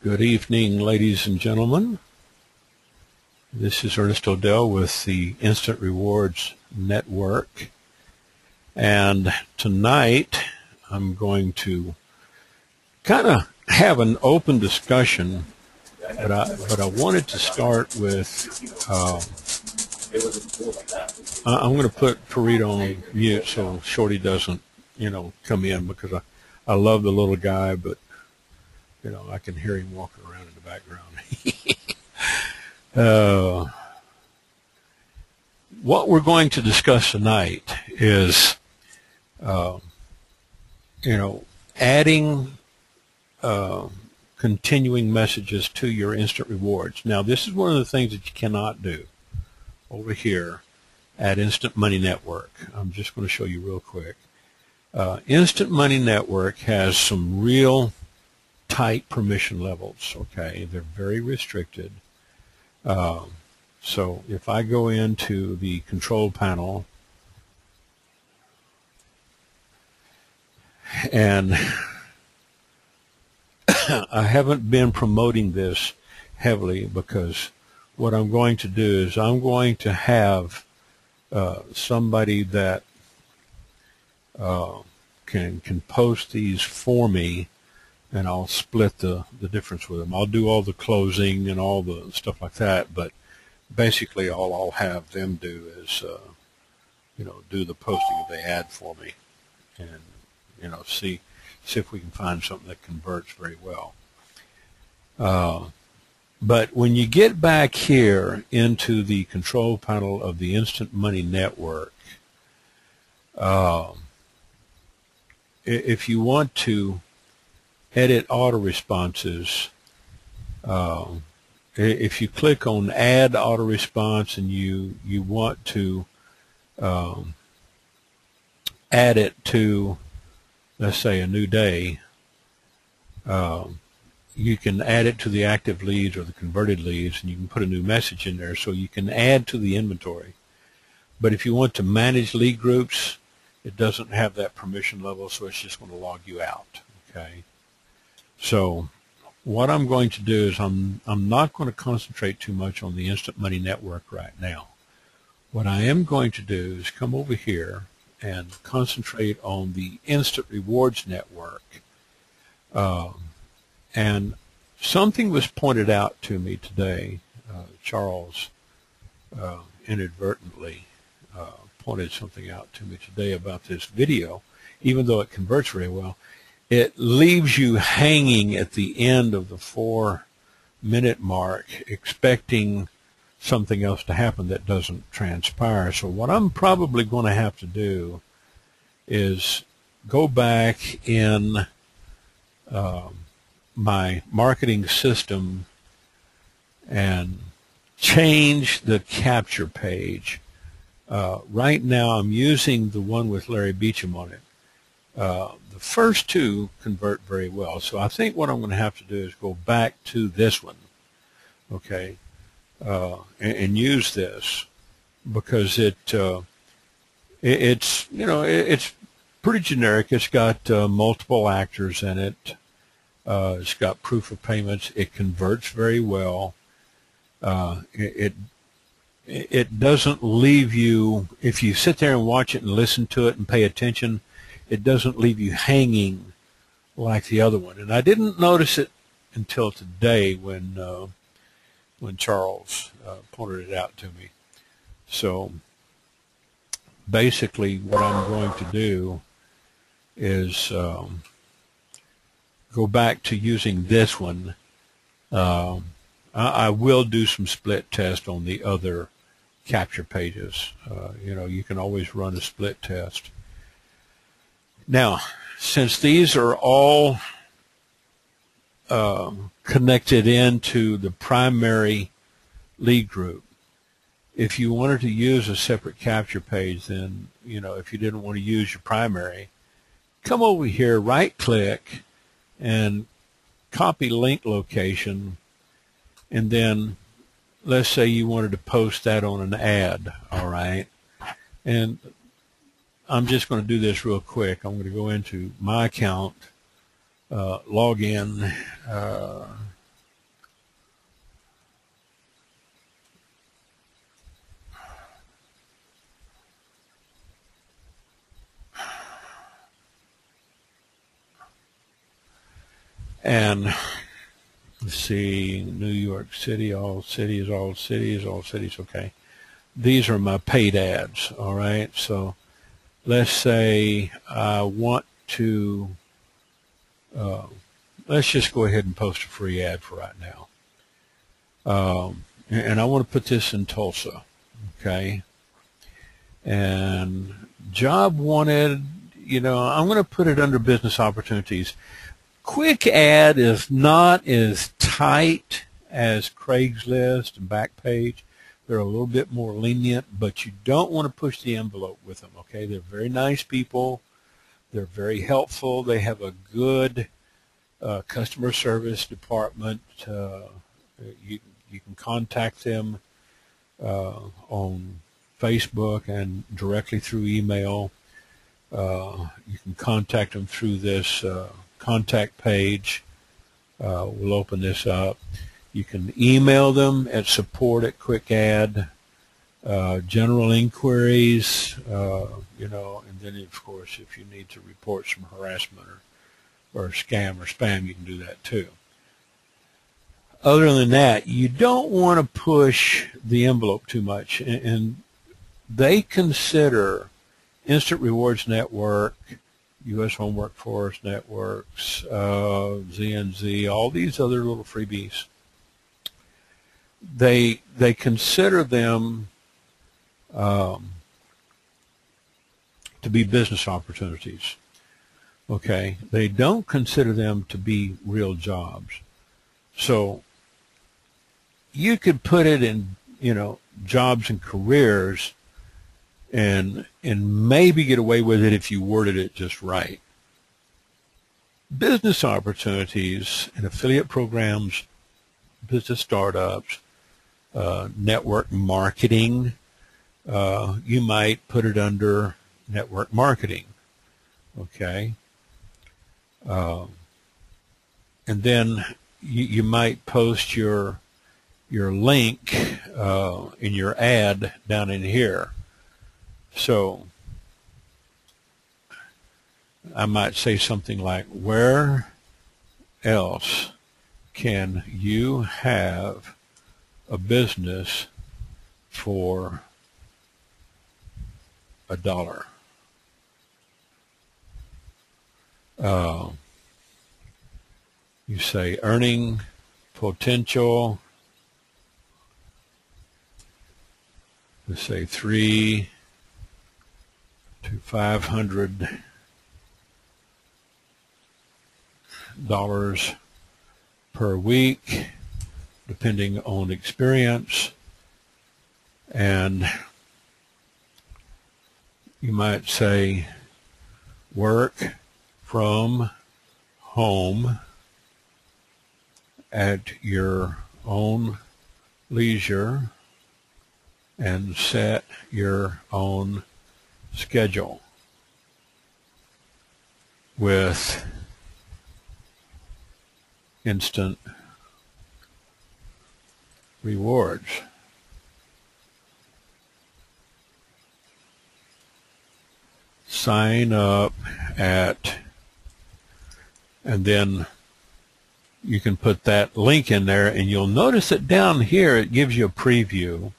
Good evening, ladies and gentlemen. This is Ernest ODell with the Instant Rewards Network. And tonight I'm going to kind of have an open discussion, but I wanted to start with, I'm going to put Fareed on mute so Shorty doesn't, come in, because I love the little guy, but I can hear him walking around in the background. What we're going to discuss tonight is, adding continuing messages to your instant rewards. Now, this is one of the things that you cannot do over here at Instant Money Network. I'm just going to show you real quick. Instant Money Network has some real tight permission levels, okay? They're very restricted. So if I go into the control panel and I haven't been promoting this heavily, because what I'm going to do is I'm going to have somebody that can post these for me, and I'll split the difference with them. I'll do all the closing and all the stuff like that, but basically all I'll have them do is, do the posting of the ad for me, and, see if we can find something that converts very well. But when you get back here into the control panel of the Instant Money Network, if you want to edit auto-responses, if you click on Add Auto-Response and you want to add it to, let's say, a new day, you can add it to the active leads or the converted leads, and you can put a new message in there so you can add to the inventory. But if you want to manage lead groups, it doesn't have that permission level, so it's just going to log you out, okay? So what I'm going to do is I'm not going to concentrate too much on the Instant Money Network right now. What I am going to do is come over here and concentrate on the Instant Rewards Network. And something was pointed out to me today. Charles inadvertently pointed something out to me today about this video. Even though it converts very well, it leaves you hanging at the end of the 4-minute mark, expecting something else to happen that doesn't transpire. So what I'm probably going to have to do is go back in my marketing system and change the capture page. Right now I'm using the one with Larry Beecham on it. The first two convert very well, so I think what I'm going to have to do is go back to this one, okay, and use this, because it's pretty generic. It's got multiple actors in it. It's got proof of payments. It converts very well. It doesn't leave you, if you sit there and watch it and listen to it and pay attention, it doesn't leave you hanging like the other one. And I didn't notice it until today when Charles pointed it out to me. So basically what I'm going to do is go back to using this one. I will do some split test on the other capture pages. You can always run a split test. Now, since these are all connected into the primary lead group, if you wanted to use a separate capture page, then, if you didn't want to use your primary, come over here, right-click, and copy link location, and then let's say you wanted to post that on an ad, all right? And I'm just going to do this real quick. I'm going to go into my account, log in, And let's see, New York City, all cities, all cities, all cities. Okay. These are my paid ads. All right. So let's say I want to, let's just go ahead and post a free ad for right now. And I want to put this in Tulsa. Okay. And job wanted, I'm going to put it under business opportunities. Quick ad is not as tight as Craigslist and Backpage. They're a little bit more lenient, but you don't want to push the envelope with them, okay? They're very nice people. They're very helpful. They have a good customer service department. You can contact them on Facebook and directly through email. You can contact them through this contact page. We'll open this up. You can email them at support@QuickAd, general inquiries, and then, of course, if you need to report some harassment or scam or spam, you can do that too. Other than that, you don't want to push the envelope too much, and they consider Instant Rewards Network, U.S. Home Workforce Networks, ZNZ, all these other little freebies. They consider them to be business opportunities. Okay, they don't consider them to be real jobs. So you could put it in, jobs and careers, and maybe get away with it if you worded it just right. Business opportunities and affiliate programs, business startups, network marketing, you might put it under network marketing, okay? And then you might post your link in your ad down in here. So I might say something like, where else can you have a business for $1? You say earning potential, let's say $300 to $500 per week, depending on experience. And you might say work from home at your own leisure and set your own schedule with instant rewards. Sign up at, and then you can put that link in there, and you'll notice that down here it gives you a preview,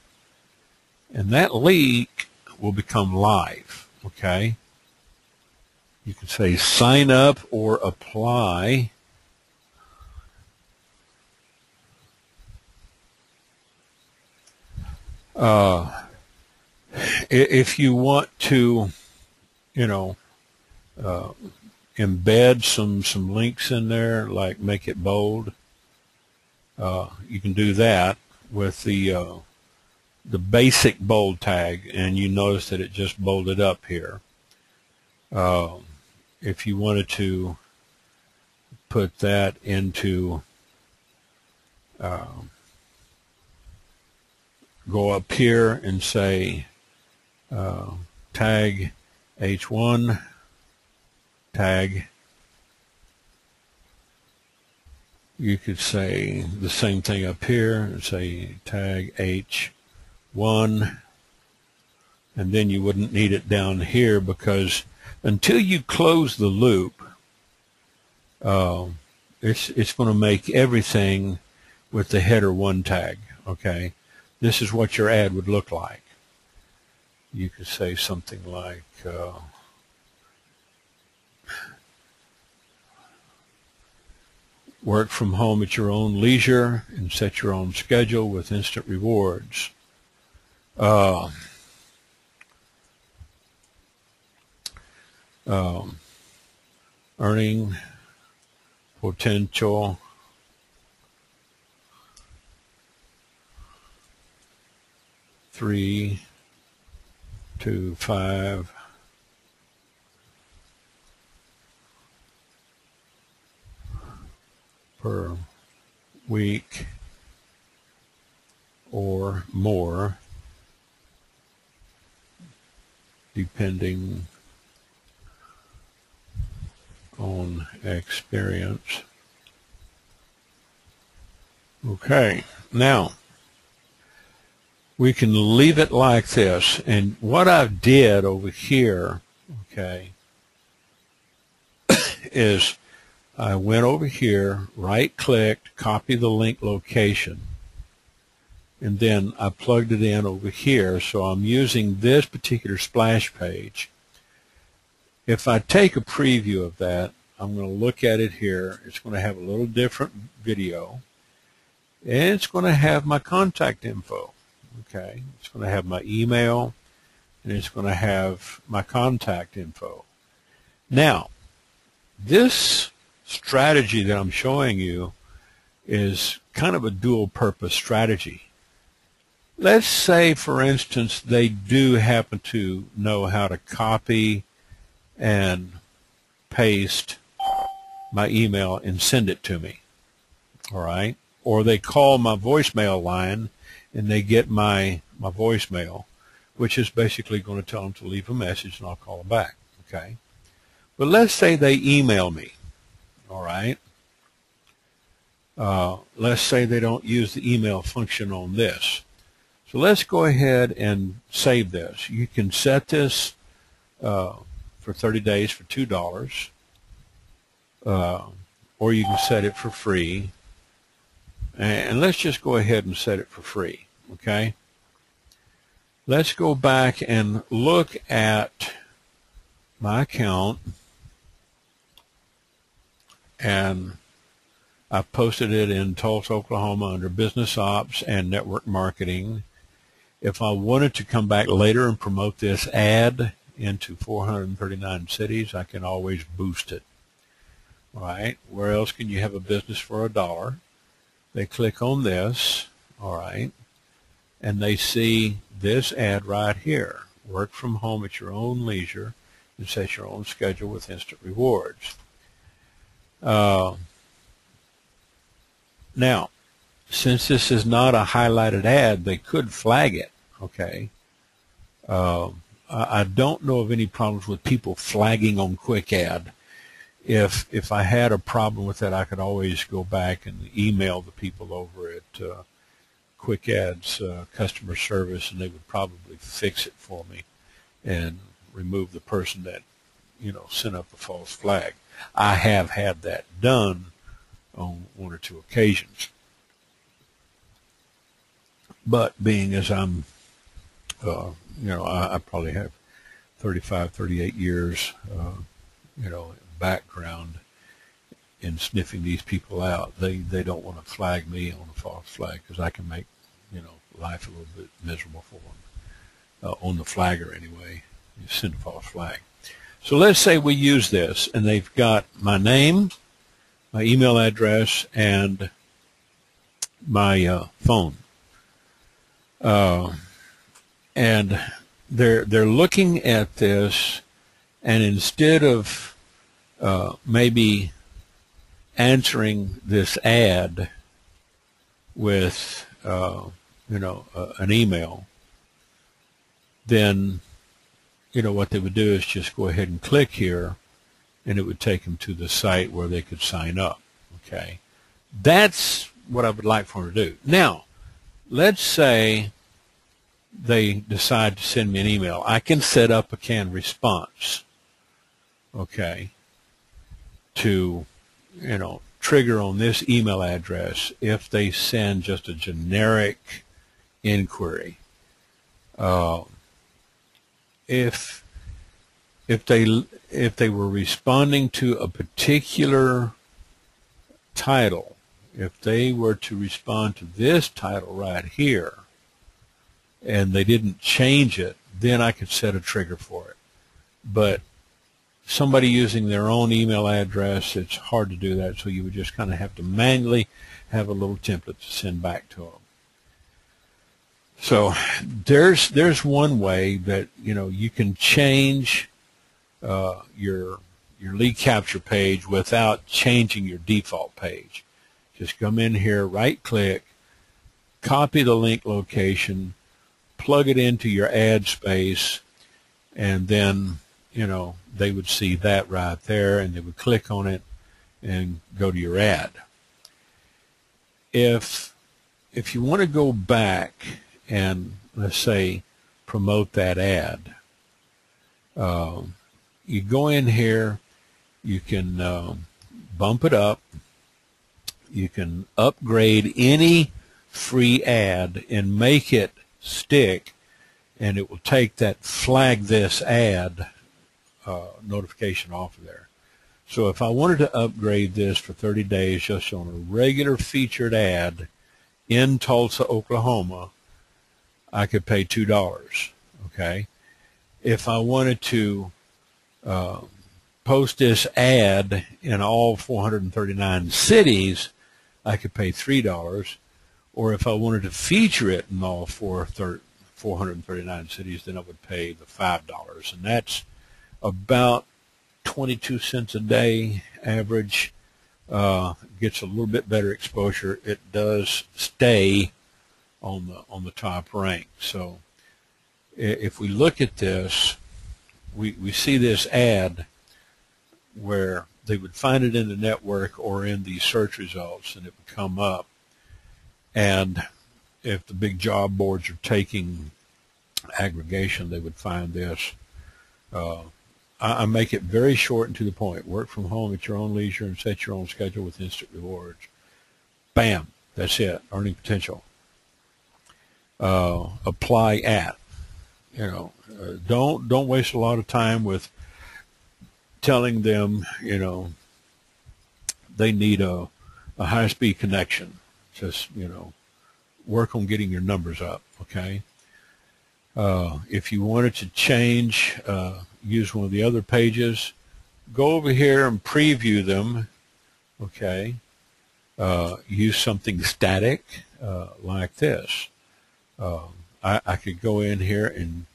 and that link will become live, okay? You can say sign up or apply. If you want to, embed some links in there, like make it bold, you can do that with the basic bold tag, and you notice that it just bolded up here. If you wanted to put that into, go up here and say tag H1, tag, you could say the same thing up here and say tag H1, and then you wouldn't need it down here, because until you close the loop, it's going to make everything with the header 1 tag. Okay, this is what your ad would look like. You could say something like work from home at your own leisure and set your own schedule with instant rewards. Earning potential $3 to $5 per week or more, depending on experience. Okay, now we can leave it like this. And what I did over here, okay, is I went over here, right-clicked, copy the link location, and then I plugged it in over here. So I'm using this particular splash page. If I take a preview of that, I'm going to look at it here. It's going to have a little different video, and it's going to have my contact info. Okay, it's going to have my email, and it's going to have my contact info. Now, this strategy that I'm showing you is kind of a dual-purpose strategy. Let's say, for instance, they do happen to know how to copy and paste my email and send it to me, all right? Or they call my voicemail line and they get my voicemail, which is basically going to tell them to leave a message and I'll call them back, okay? But let's say they email me, all right? Let's say they don't use the email function on this. So let's go ahead and save this. You can set this for 30 days for $2, or you can set it for free. And let's just go ahead and set it for free, okay? Let's go back and look at my account, and I posted it in Tulsa, Oklahoma under Business Ops and Network Marketing. If I wanted to come back later and promote this ad into 439 cities, I can always boost it. All right, where else can you have a business for $1? They click on this, all right, and they see this ad right here. Work from home at your own leisure and set your own schedule with instant rewards. Now, since this is not a highlighted ad, they could flag it, okay? I don't know of any problems with people flagging on Quick Ad. If I had a problem with that, I could always go back and email the people over at Quick Ad's customer service, and they would probably fix it for me and remove the person that, you know, sent up a false flag. I have had that done on 1 or 2 occasions. But being as I'm, you know, I probably have 35, 38 years, you know, background in sniffing these people out. They don't want to flag me on a false flag because I can make, you know, life a little bit miserable for them. On the flagger anyway, you send a false flag. So let's say we use this, and they've got my name, my email address, and my phone. And they're looking at this, and instead of maybe answering this ad with you know, an email, then, you know, what they would do is just go ahead and click here, and it would take them to the site where they could sign up. Okay, that's what I would like for them to do. Now, let's say they decide to send me an email. I can set up a canned response, okay, to, you know, trigger on this email address if they send just a generic inquiry. If they were responding to a particular title, if they were to respond to this title right here, and they didn't change it, then I could set a trigger for it. But somebody using their own email address, it's hard to do that, so you would just kind of have to manually have a little template to send back to them. So there's one way that you can change your lead capture page without changing your default page. Just come in here, right click, copy the link location, plug it into your ad space, and then they would see that right there, and they would click on it and go to your ad. If you want to go back and, let's say, promote that ad, you go in here, you can bump it up, you can upgrade any free ad and make it stick, and it will take that flag this ad notification off of there. So if I wanted to upgrade this for 30 days just on a regular featured ad in Tulsa, Oklahoma, I could pay $2, okay? If I wanted to post this ad in all 439 cities, I could pay $3. Or if I wanted to feature it in all 439 cities, then I would pay the $5. And that's about 22 cents a day average. Gets a little bit better exposure. It does stay on the top rank. So if we look at this, we see this ad where they would find it in the network or in the search results, and it would come up. And if the big job boards are taking aggregation, they would find this. I make it very short and to the point. Work from home at your own leisure and set your own schedule with instant rewards. Bam, that's it. Earning potential. Apply at. Don't waste a lot of time with telling them they need a high-speed connection. Just work on getting your numbers up. Okay. If you wanted to change, use one of the other pages, go over here and preview them. Okay. Use something static like this. I could go in here and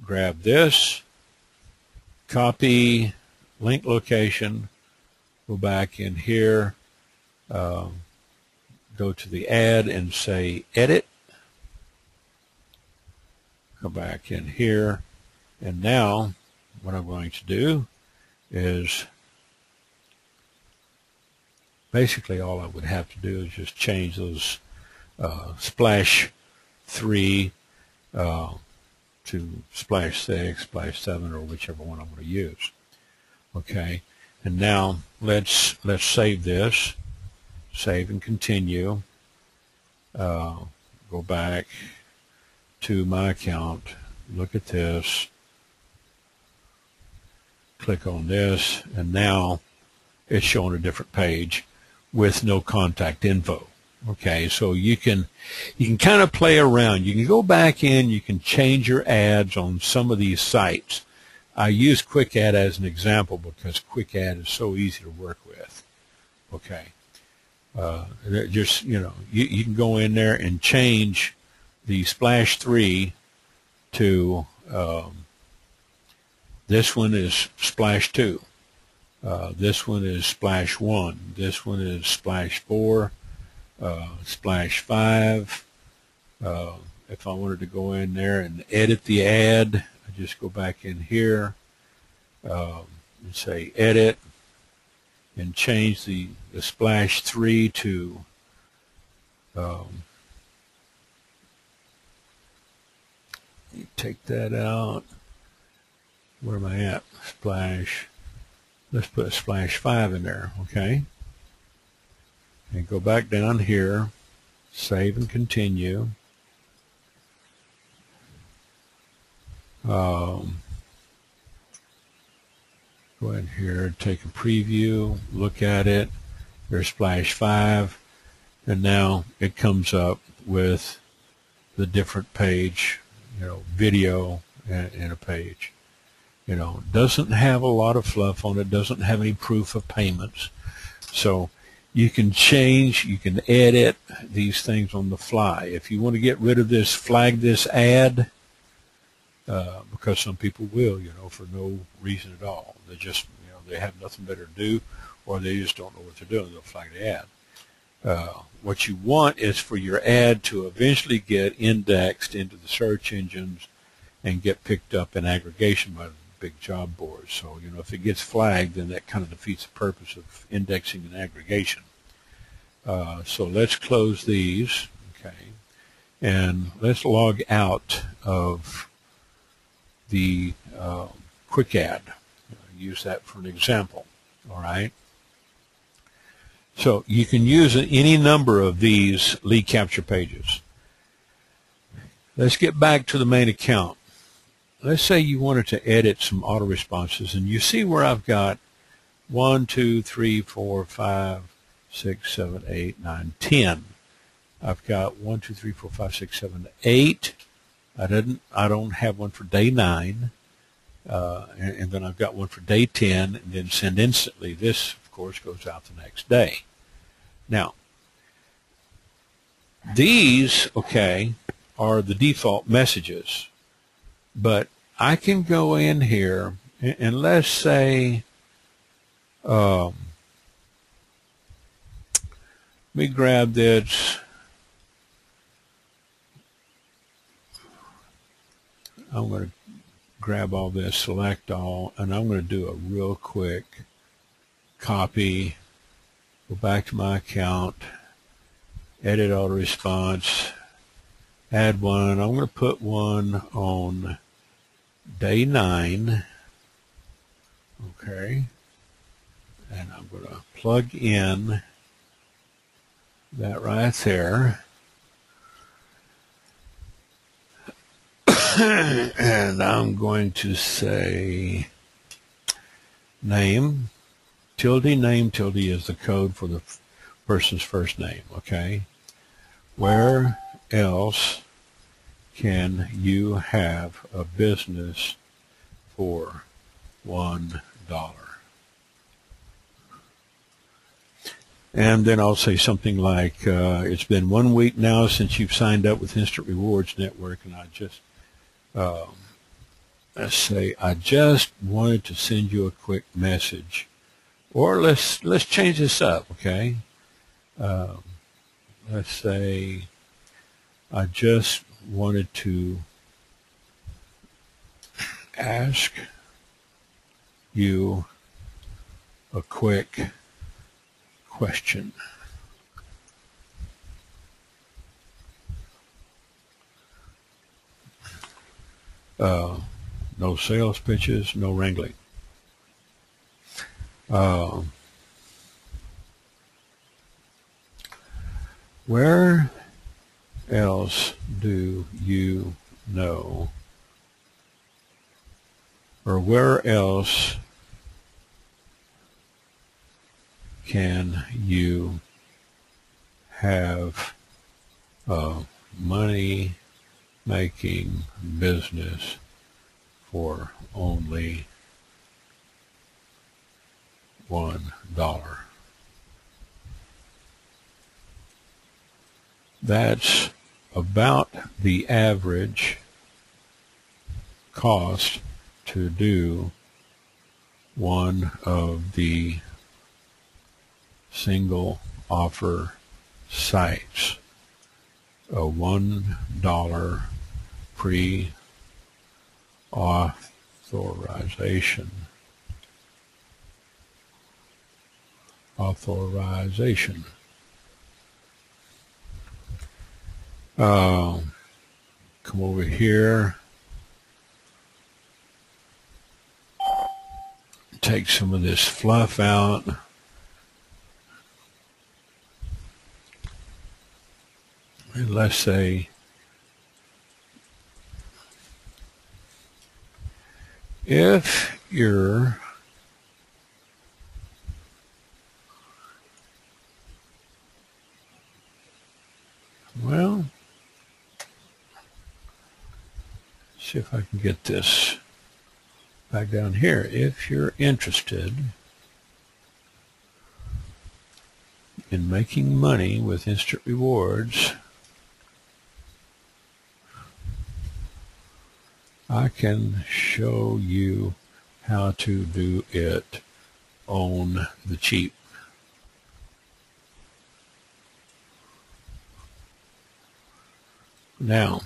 grab this, copy link location, go back in here, go to the ad and say edit. Go back in here, and now what I'm going to do is basically all I would have to do is just change those splash 3 to splash 6, splash 7, or whichever one I'm going to use. Okay, and now let's save this, save and continue. Go back to my account, look at this, click on this, and now it's showing a different page with no contact info. Okay, so you can kind of play around. You can go back in, you can change your ads on some of these sites. I use Quick Ad as an example because Quick Ad is so easy to work with. Okay, just you can go in there and change the splash 3 to this one is splash 2. This one is splash 1. This one is splash 4. Splash 5. If I wanted to go in there and edit the ad, I just go back in here and say edit and change the splash 3 to take that out. Where am I at? Splash. Let's put a splash 5 in there, okay? and go back down here, save and continue. Go in here, take a preview, look at it. There's Splash 5, and now it comes up with the different page, video and a page. Doesn't have a lot of fluff on it, doesn't have any proof of payments. So you can change, you can edit these things on the fly. If you want to get rid of this, flag this ad, because some people will, for no reason at all. They just, they have nothing better to do, or they just don't know what they're doing. They'll flag the ad. What you want is for your ad to eventually get indexed into the search engines and get picked up in aggregation by the big job boards. So, if it gets flagged, then that kind of defeats the purpose of indexing and aggregation. So let's close these, okay, and let's log out of the quick ad. Use that for an example, all right? So you can use any number of these lead capture pages. Let's get back to the main account. Let's say you wanted to edit some auto responses, and you see where I've got 1, 2, 3, 4, 5, 6, 7, 8, 9, 10. I've got 1, 2, 3, 4, 5, 6, 7, 8. I don't have one for day 9. And then I've got one for day 10, and then send instantly. This, of course, goes out the next day. Now, these, okay, are the default messages. But I can go in here, and let's say, let me grab this. I'm going to grab all this, select all, and I'm going to do a real quick copy, go back to my account, edit auto response, add one. I'm going to put one on day 9, okay, and I'm going to plug in that right there. And I'm going to say name tilde is the code for the person's first name, okay? Where else can you have a business for $1? And then I'll say something like, it's been 1 week now since you've signed up with Instant Rewards Network, and let's say I just wanted to send you a quick message. Or let's change this up, okay? Let's say I just wanted to ask you a quick question. No sales pitches, no wrangling. Where else do you know, or where else can you have a money-making business for only $1? That's about the average cost to do one of the single offer sites. A $1 pre-authorization. Come over here, take some of this fluff out, And let's say if you're well, see if I can get this back down here. If you're interested in making money with instant rewards, I can show you how to do it on the cheap. Now,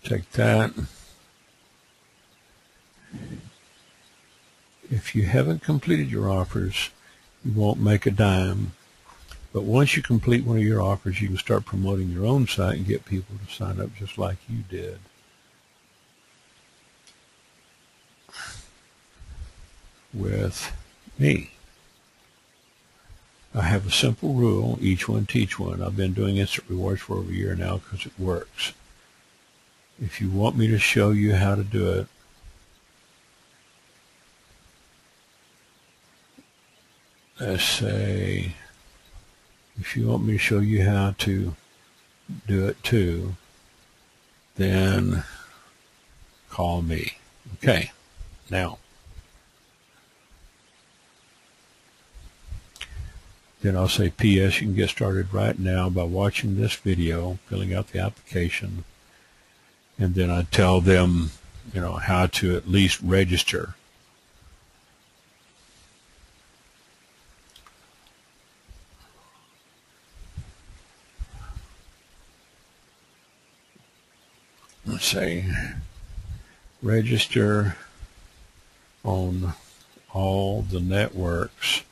take that. If you haven't completed your offers, you won't make a dime. But once you complete one of your offers, you can start promoting your own site and get people to sign up just like you did. With me. I have a simple rule, each one teach one. I've been doing instant rewards for over a year now because it works. If you want me to show you how to do it, let's say, if you want me to show you how to do it too, then call me. Okay, now, then I'll say, P.S. You can get started right now by watching this video, filling out the application, and then I tell them, you know, how to at least register. Let's say, register on all the networks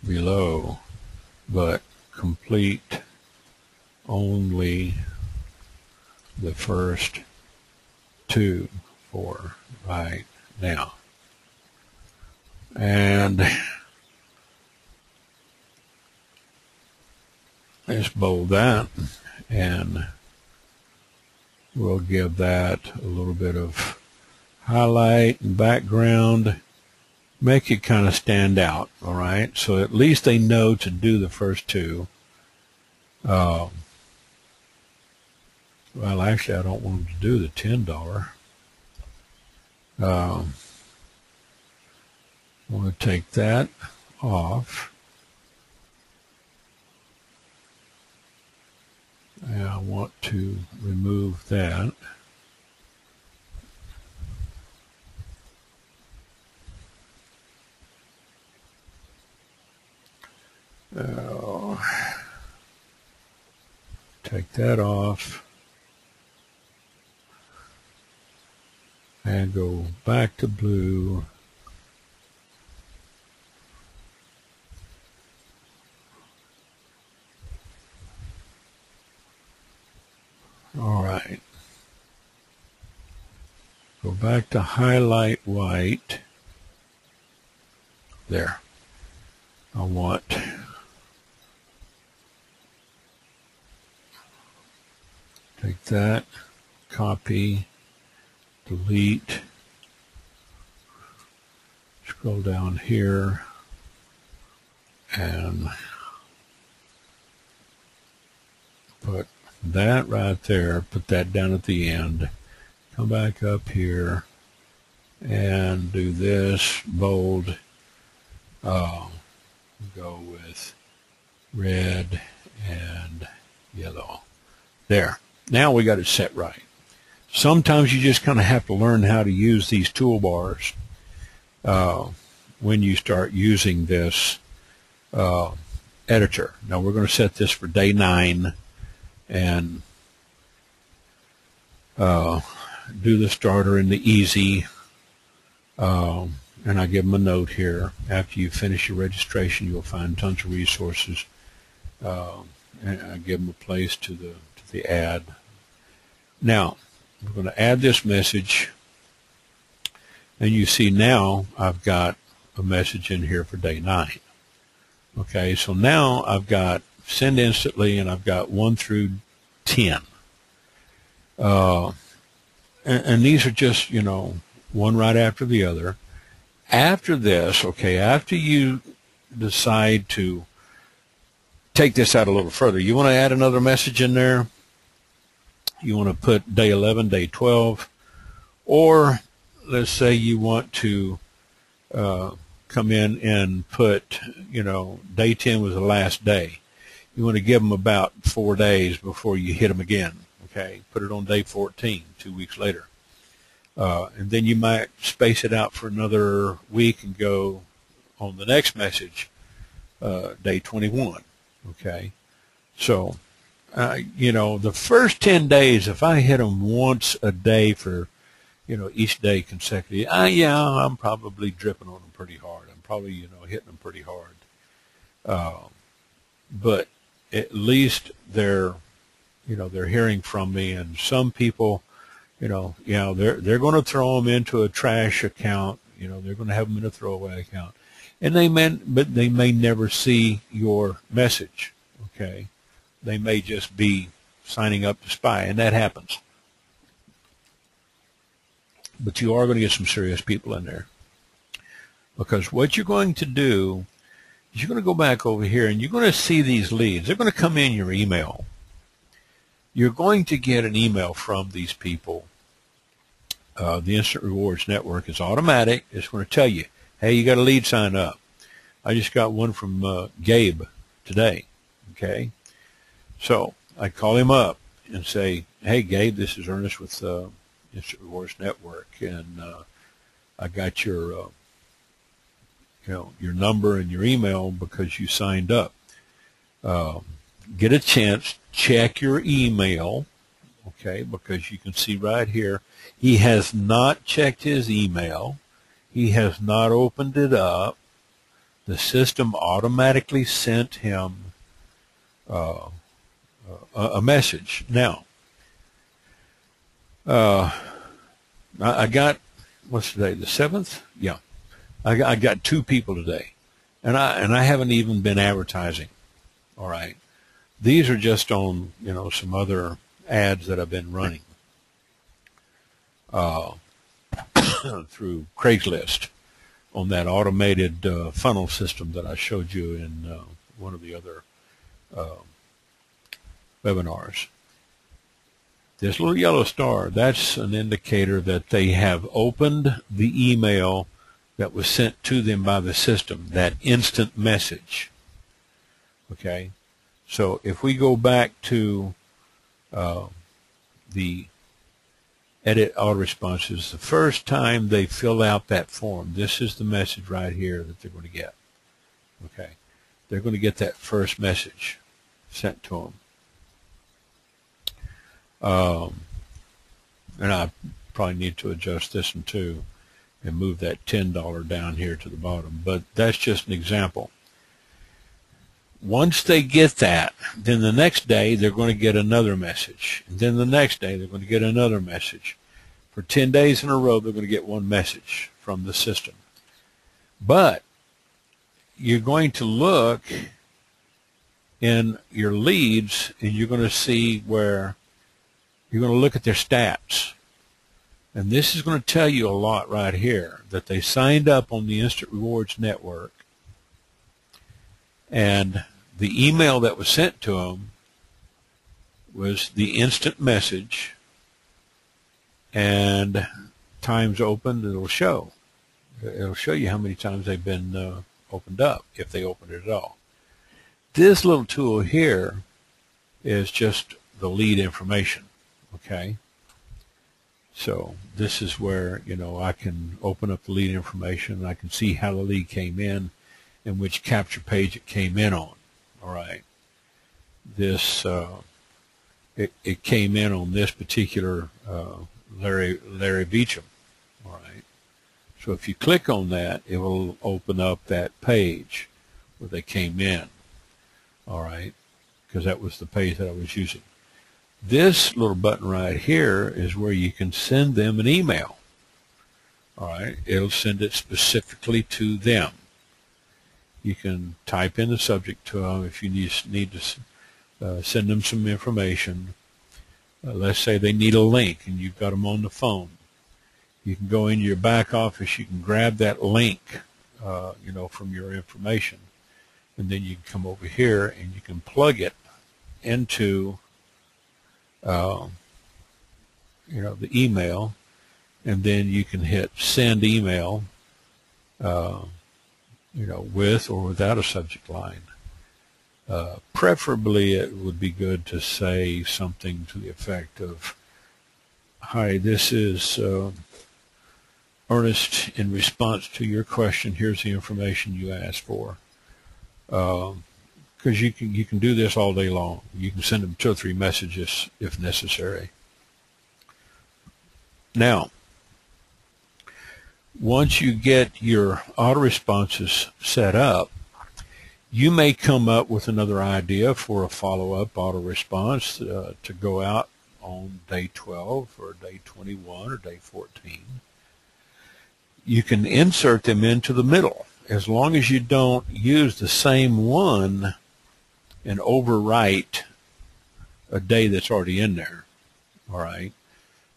below, but complete only the first two for right now. And let's bold that, and we'll give that a little bit of highlight and background, make it kind of stand out, all right? So at least they know to do the first two. Well, actually, I don't want them to do the $10. I want to take that off. And I want to remove that. Take that off. And go back to blue. All right. Go back to highlight white. There. I want take that, copy, delete, scroll down here, and put that right there, put that down at the end, come back up here, and do this, bold, go with red and yellow. There. Now we got it set right. Sometimes you just kind of have to learn how to use these toolbars when you start using this editor. Now we're going to set this for day 9 and do the starter and the easy. And I give them a note here. After you finish your registration, you'll find tons of resources. And I give them a place to the ad. Now, we're going to add this message, and you see now I've got a message in here for day 9. Okay, so now I've got send instantly, and I've got 1 through 10. And these are just, you know, one right after the other. After this, okay, after you decide to take this out a little further, you want to add another message in there. You want to put day 11, day 12, or let's say you want to come in and put, you know, day 10 was the last day. You want to give them about 4 days before you hit them again. Okay, put it on day 14, 2 weeks later. And then you might space it out for another week and go on the next message, day 21. Okay, so, you know, the first 10 days, if I hit them once a day for, you know, each day consecutively, yeah, I'm probably dripping on them pretty hard. I'm probably, you know, hitting them pretty hard. But at least they're, you know, they're hearing from me. And some people, you know, they're going to throw them into a trash account. You know, they're going to have them in a throwaway account, and they may never see your message. Okay, they may just be signing up to spy, and that happens. But you are going to get some serious people in there, because what you're going to do is you're going to go back over here, and you're going to see these leads. They're going to come in your email. You're going to get an email from these people. The Instant Rewards Network is automatic. It's going to tell you, hey, you got a lead sign up. I just got one from Gabe today. Okay, so I call him up and say, hey, Gabe, this is Ernest with Instant Rewards Network, and I got your, you know, your number and your email because you signed up. Get a chance, check your email, okay, because you can see right here, he has not checked his email. He has not opened it up. The system automatically sent him a message. Now, I got, what's today, the 7th? Yeah. I got 2 people today, and I haven't even been advertising. All right. These are just on, you know, some other ads that I've been running through Craigslist on that automated funnel system that I showed you in one of the other webinars. This little yellow star, that's an indicator that they have opened the email that was sent to them by the system, that instant message. Okay, so if we go back to the edit autoresponses, the first time they fill out that form, this is the message right here that they're going to get. Okay, they're going to get that first message sent to them. And I probably need to adjust this one too and move that $10 down here to the bottom, but that's just an example. Once they get that, then the next day they're going to get another message. And then the next day they're going to get another message. For 10 days in a row, they're going to get one message from the system. But you're going to look in your leads, and you're going to see where you're going to look at their stats. And this is going to tell you a lot right here, that they signed up on the Instant Rewards Network, and the email that was sent to them was the instant message, and times opened, it'll show. It'll show you how many times they've been opened up, if they opened it at all. This little tool here is just the lead information, okay? So this is where, you know, I can open up the lead information, and I can see how the lead came in and which capture page it came in on. All right. This it came in on this particular Larry Beecham. All right. So if you click on that, it will open up that page where they came in. All right, because that was the page that I was using. This little button right here is where you can send them an email. All right, it'll send it specifically to them. You can type in the subject to them if you need to send them some information. Let's say they need a link and you've got them on the phone. You can go into your back office, you can grab that link, from your information, and then you can come over here and you can plug it into, the email, and then you can hit send email, with or without a subject line. Preferably it would be good to say something to the effect of, hi, this is Ernest. In response to your question, here's the information you asked for. Because you can do this all day long. You can send them 2 or 3 messages if necessary. Now, once you get your auto-responses set up, you may come up with another idea for a follow-up auto-response to go out on day 12 or day 21 or day 14. You can insert them into the middle, as long as you don't use the same one and overwrite a day that's already in there. All right.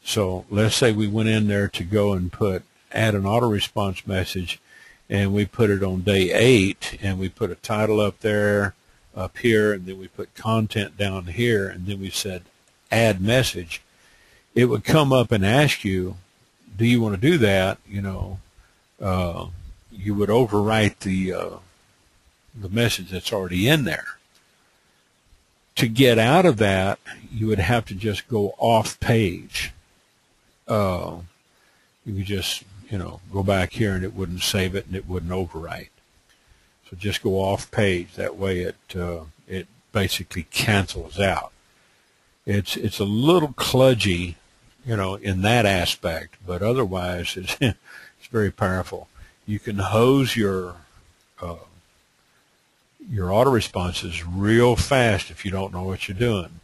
So let's say we went in there to go and add an auto response message, and we put it on day 8, and we put a title up here, and then we put content down here, and then we said add message. It would come up and ask you, do you want to do that? You would overwrite the message that's already in there. To get out of that, you would have to just go off page. You could just, go back here and it wouldn't save it and it wouldn't overwrite. So just go off page. That way it basically cancels out. It's a little kludgy, in that aspect, but otherwise it's it's very powerful. You can hose your auto responses real fast if you don't know what you're doing.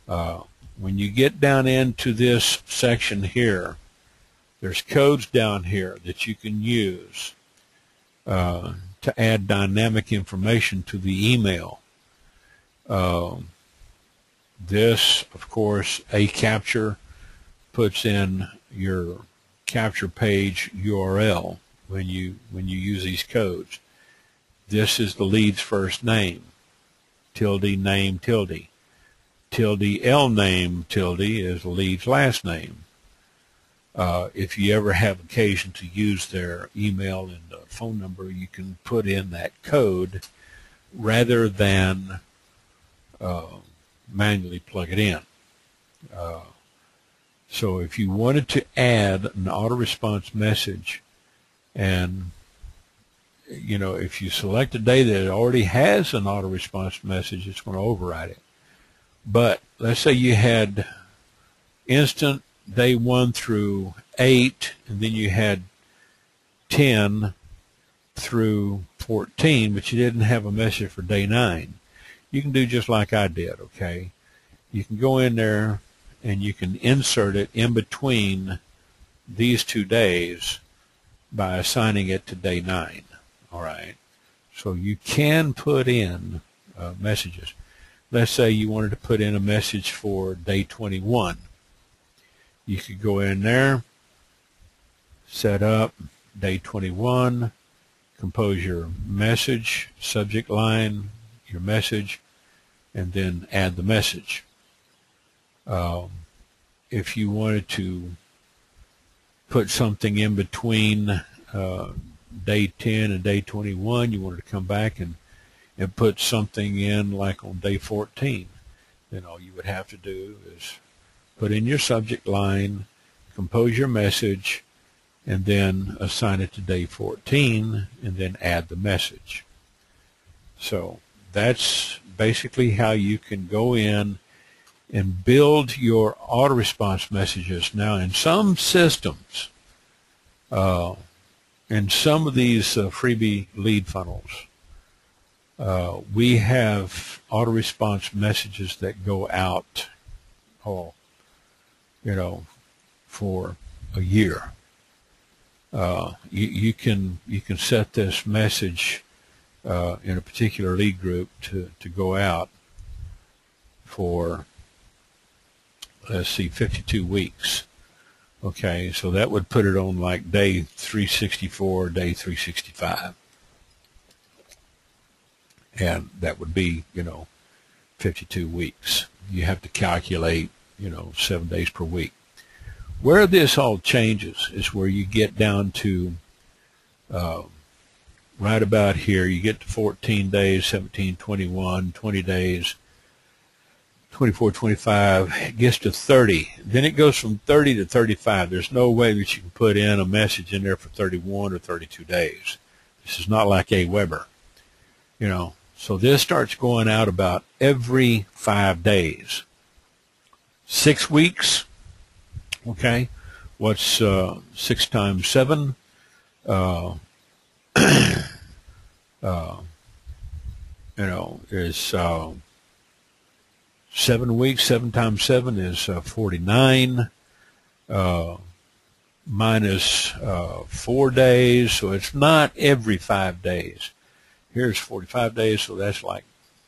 When you get down into this section here, there's codes down here that you can use to add dynamic information to the email. This, of course, a capture puts in your capture page URL when you use these codes. This is the lead's first name, tilde name tilde. Tilde L name tilde is the lead's last name. If you ever have occasion to use their email and phone number, you can put in that code rather than manually plug it in. So if you wanted to add an auto response message, and if you select a day that already has an auto response message, it's going to override it. But let's say you had instant day 1 through 8, and then you had 10 through 14, but you didn't have a message for day 9. You can do just like I did, okay? You can go in there and you can insert it in between these 2 days by assigning it to day 9, all right? So you can put in messages. Let's say you wanted to put in a message for day 21. You could go in there, set up day 21, compose your message, subject line, your message, and then add the message. If you wanted to put something in between day 10 and day 21, you wanted to come back and put something in like on day 14, then all you would have to do is put in your subject line, compose your message, and then assign it to day 14, and then add the message. So that's basically how you can go in and build your auto response messages. Now, in some systems, in some of these freebie lead funnels, we have auto response messages that go out call, for a year. You can set this message in a particular lead group to go out for, let's see, 52 weeks. Okay, so that would put it on like day 364, day 365. And that would be, 52 weeks. You have to calculate, 7 days per week. Where this all changes is where you get down to right about here. You get to 14 days, 17, 21, 20 days, 24, 25. It gets to 30. Then it goes from 30 to 35. There's no way that you can put in a message in there for 31 or 32 days. This is not like AWeber, So this starts going out about every 5 days. 6 weeks. Okay, what's 6 times 7? Is 7 weeks. 7 times 7 is 49. Minus 4 days, so it's not every 5 days. Here's 45 days, so that's like,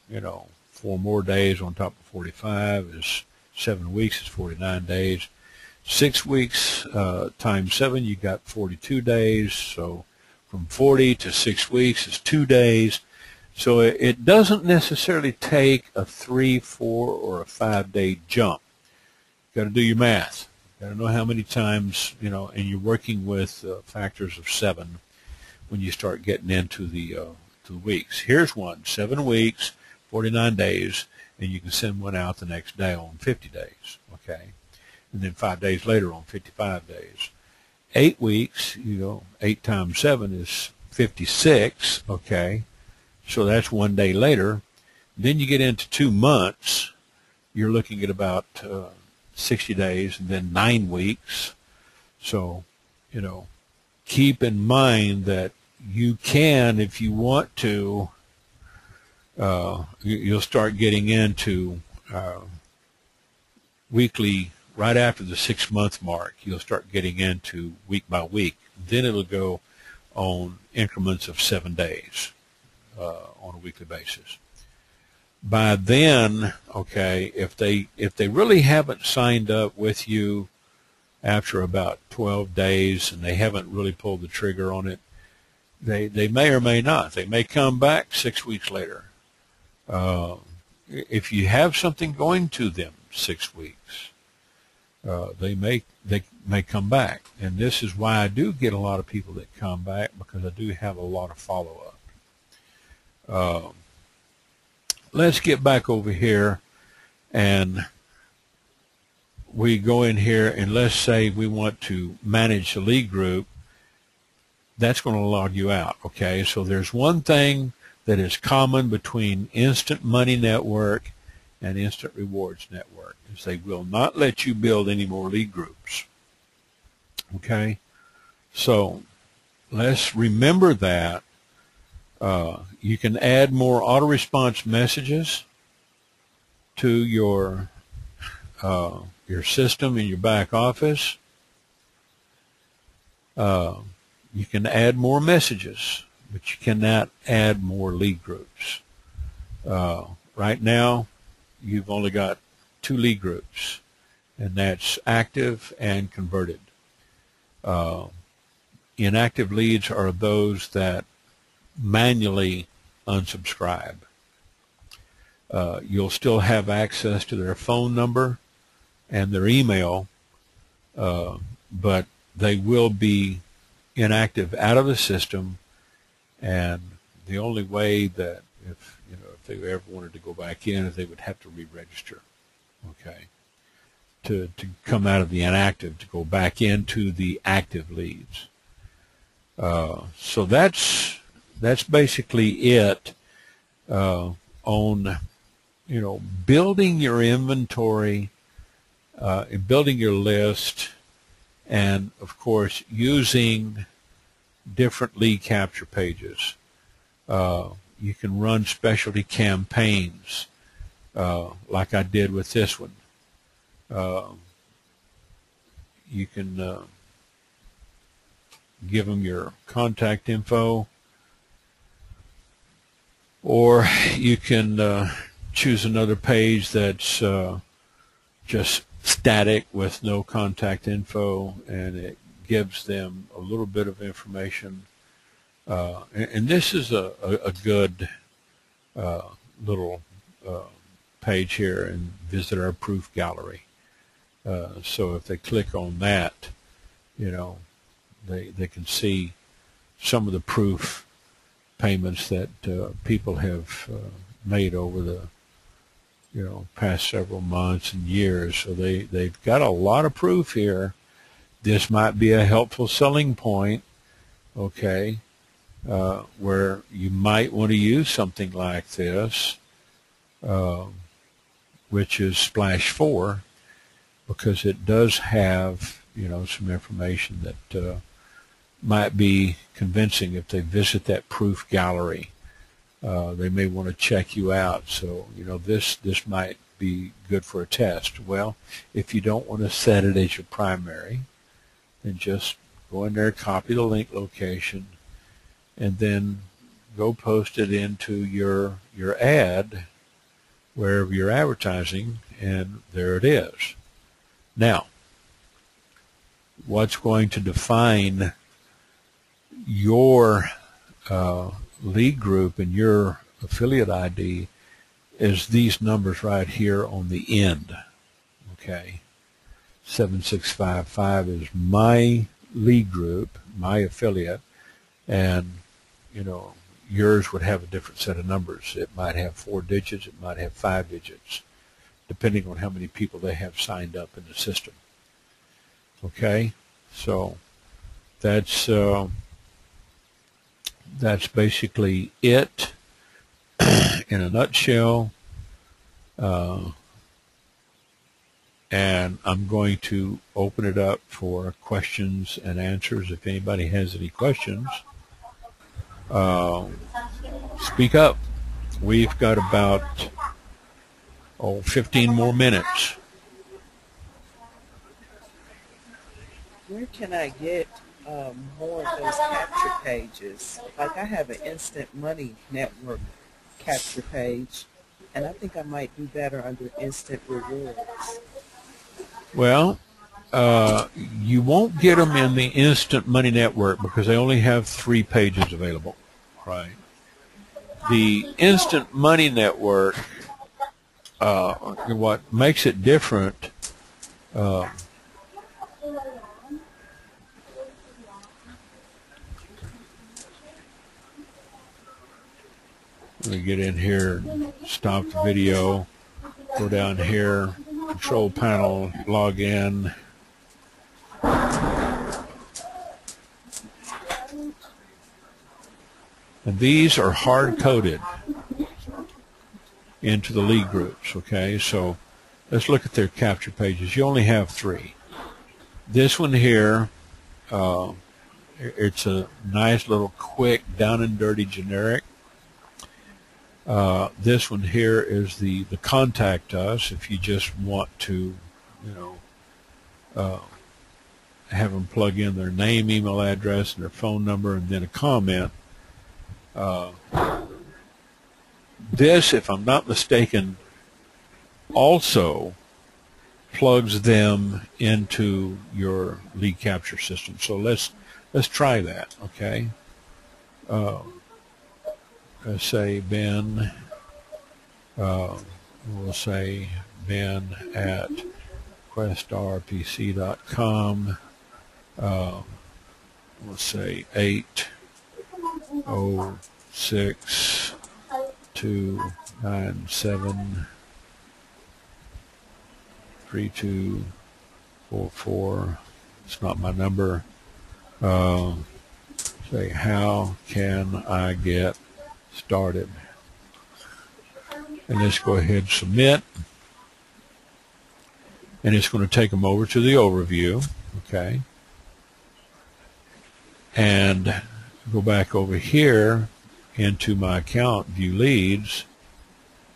4 more days on top of 45 is 7 weeks, is 49 days. 6 weeks times 7, you got 42 days. So from 40 to 6 weeks is 2 days. So it doesn't necessarily take a 3, 4, or a 5 day jump. Got to do your math. Got to know how many times, and you're working with factors of 7 when you start getting into the weeks. Here's one, 7 weeks, 49 days, and you can send one out the next day on 50 days. Okay. And then 5 days later on 55 days. 8 weeks, 8 times 7 is 56, okay, so that's 1 day later. Then you get into 2 months, you're looking at about 60 days, and then 9 weeks. So, keep in mind that you can, if you want to, you'll start getting into weekly. Right after the 6-month mark, you'll start getting into week by week. Then it'll go on increments of 7 days on a weekly basis. By then, okay, if they really haven't signed up with you after about 12 days and they haven't really pulled the trigger on it, they may or may not. They may come back 6 weeks later. If you have something going to them 6 weeks, they may come back, and this is why I do get a lot of people that come back, because I do have a lot of follow-up. Let's get back over here, and we go in here, and let's say we want to manage the lead group. That's going to log you out. Okay, so there's one thing that is common between Instant Money Network and Instant Rewards Network, is they will not let you build any more lead groups. Okay, so let's remember that. You can add more auto-response messages to your system in your back office. You can add more messages, but you cannot add more lead groups. Right now, you've only got 2 lead groups, and that's active and converted. Inactive leads are those that manually unsubscribe. You'll still have access to their phone number and their email, but they will be inactive out of the system, and the only way that if they ever wanted to go back in, is they would have to re-register, okay, to come out of the inactive to go back into the active leads. So that's basically it on building your inventory, and building your list, and of course using different lead capture pages. You can run specialty campaigns like I did with this one. You can give them your contact info, or you can choose another page that's just static with no contact info, and it gives them a little bit of information. And this is a good little page here, and visit our proof gallery. So if they click on that, they can see some of the proof payments that people have made over the past several months and years. So they've got a lot of proof here. This might be a helpful selling point, okay, where you might want to use something like this, which is Splash 4, because it does have some information that might be convincing. If they visit that proof gallery, they may want to check you out. So this might be good for a test. Well, if you don't want to set it as your primary, then just go in there, copy the link location, and then go post it into your ad wherever you're advertising, and there it is. Now, what's going to define your lead group and your affiliate ID is these numbers right here on the end. Okay, 7655 is my lead group, my affiliate, and yours would have a different set of numbers. It might have 4 digits, it might have 5 digits, depending on how many people they have signed up in the system. Okay, so that's basically it in a nutshell. And I'm going to open it up for questions and answers. If anybody has any questions, speak up. We've got about 15 more minutes. Where can I get more of those capture pages? Like, I have an Instant Money Network capture page, and I think I might do better under Instant Rewards. Well, you won't get them in the Instant Money Network because they only have 3 pages available, right? The Instant Money Network, what makes it different, let me get in here, stop the video, go down here, control panel, log in. And these are hard-coded into the lead groups, okay? So let's look at their capture pages. You only have 3. This one here, it's a nice little quick, down and dirty generic. This one here is the contact us if you just want to, have them plug in their name, email address, and their phone number, and then a comment. This, if I'm not mistaken, also plugs them into your lead capture system. So let's try that, okay? Let's say Ben, we'll say Ben at questrpc.com. We'll say 806-297-3244. It's not my number. Say, how can I get started? And let's go ahead and submit. And it's going to take them over to the overview, okay? And go back over here into my account, view leads,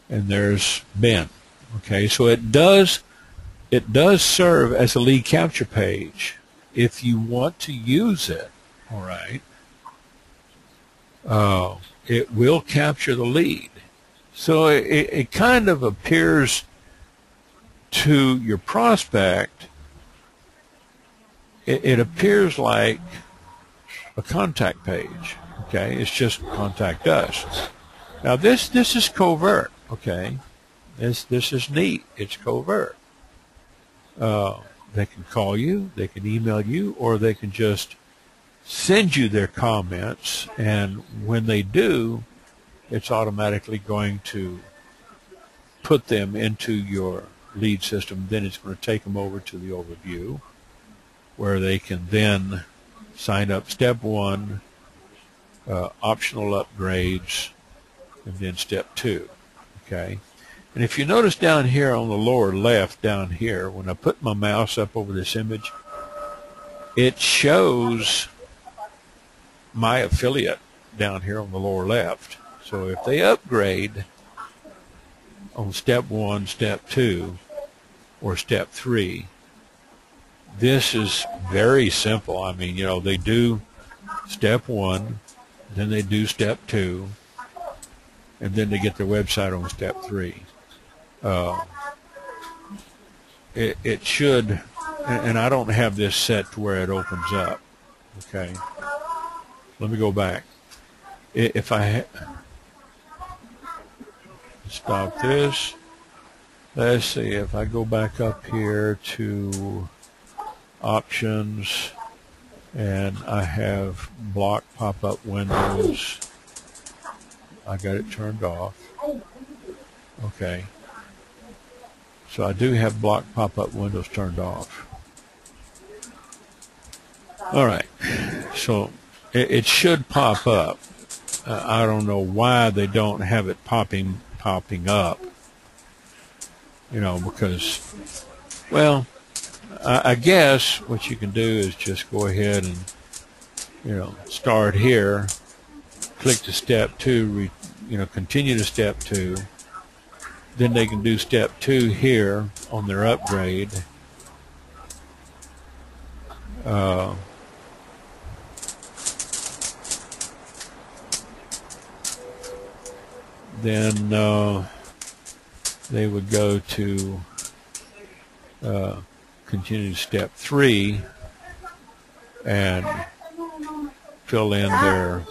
and there's Ben. Okay, so it does It does serve as a lead capture page. If you want to use it, all right, it will capture the lead. So it kind of appears to your prospect, it appears like a contact page. Okay, it's just contact us. Now this is covert. Okay, this is neat. It's covert. They can call you, they can email you, or they can just send you their comments, and when they do, it's automatically going to put them into your lead system. Then it's going to take them over to the overview, where they can then sign up step 1, optional upgrades, and then step 2. Okay. And if you notice down here on the lower left down here, when I put my mouse up over this image, it shows my affiliate down here on the lower left. So if they upgrade on step 1, step 2, or step 3, this is very simple. I mean, they do step 1, then they do step 2, and then they get their website on step 3. It should, and I don't have this set to where it opens up. Okay, let me go back. If I stop this, let's see, if I go back up here to options, and I have block pop-up windows, I got it turned off. Okay. So I do have block pop-up windows turned off. All right. So it should pop up. I don't know why they don't have it popping up. Because, well, I guess what you can do is just go ahead and, start here, click to step 2, continue to step 2. Then they can do step 2 here on their upgrade. Then they would go to continue to step 3 and fill in their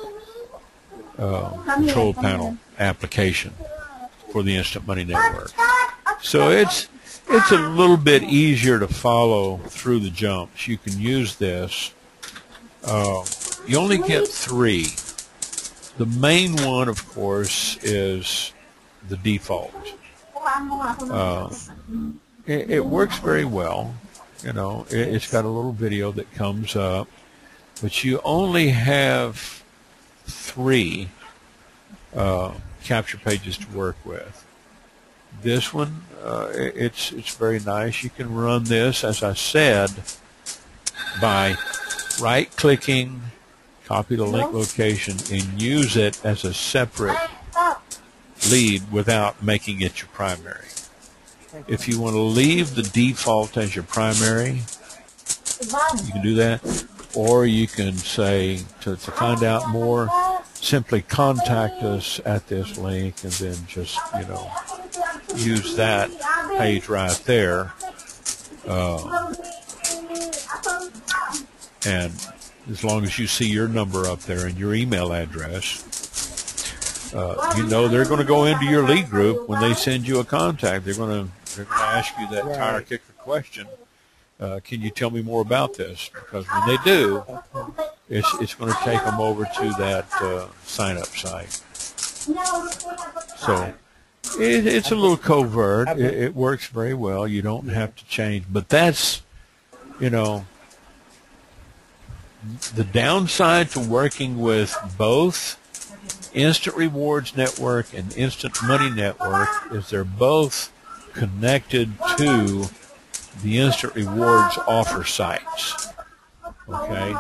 control panel application for the Instant Money Network. So it's a little bit easier to follow through the jumps. You can use this. You only get 3. The main one, of course, is the default. It works very well. It's got a little video that comes up, but you only have 3 capture pages to work with. This one, it's very nice. You can run this, as I said, by right-clicking, copy the link location, and use it as a separate lead without making it your primary. If you want to leave the default as your primary, you can do that, or you can say, to find out more, simply contact us at this link, and then just, use that page right there. And as long as you see your number up there and your email address, they're going to go into your lead group when they send you a contact. They're going to ask you that tire kicker question. Can you tell me more about this? Because when they do, it's going to take them over to that sign-up site. So it's a little covert. It works very well. You don't have to change. But that's, the downside to working with both Instant Rewards Network and Instant Money Network is they're both connected to the Instant Rewards offer sites. Okay?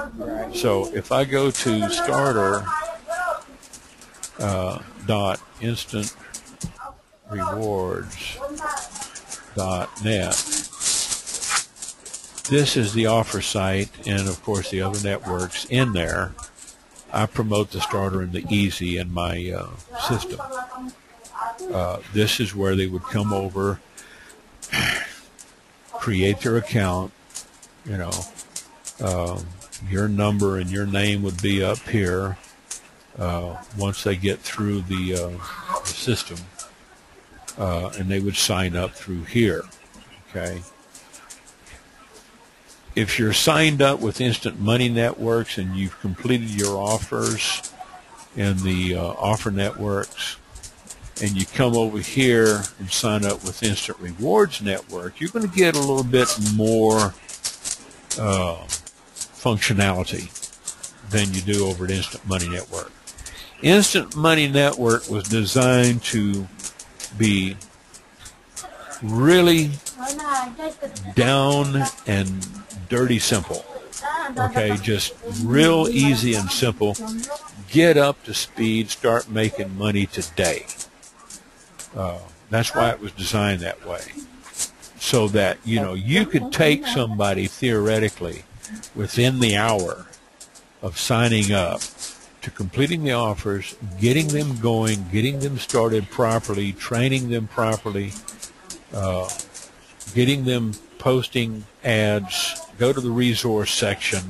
So if I go to starter.instantrewards.net, This is the offer site, and of course the other networks in there. I promote the starter and the easy in my system. This is where they would come over, create their account. You know, your number and your name would be up here once they get through the system, and they would sign up through here. Okay. If you're signed up with Instant Money Networks and you've completed your offers in the offer networks, and you come over here and sign up with Instant Rewards Network, you're going to get a little bit more functionality than you do over at Instant Money Network. Instant Money Network was designed to be really down and dirty simple. Okay, just real easy and simple. Get up to speed, start making money today. That's why it was designed that way. So that, you know, you could take somebody theoretically within the hour of signing up to completing the offers, getting them going, getting them started properly, training them properly, getting them posting ads, go to the resource section,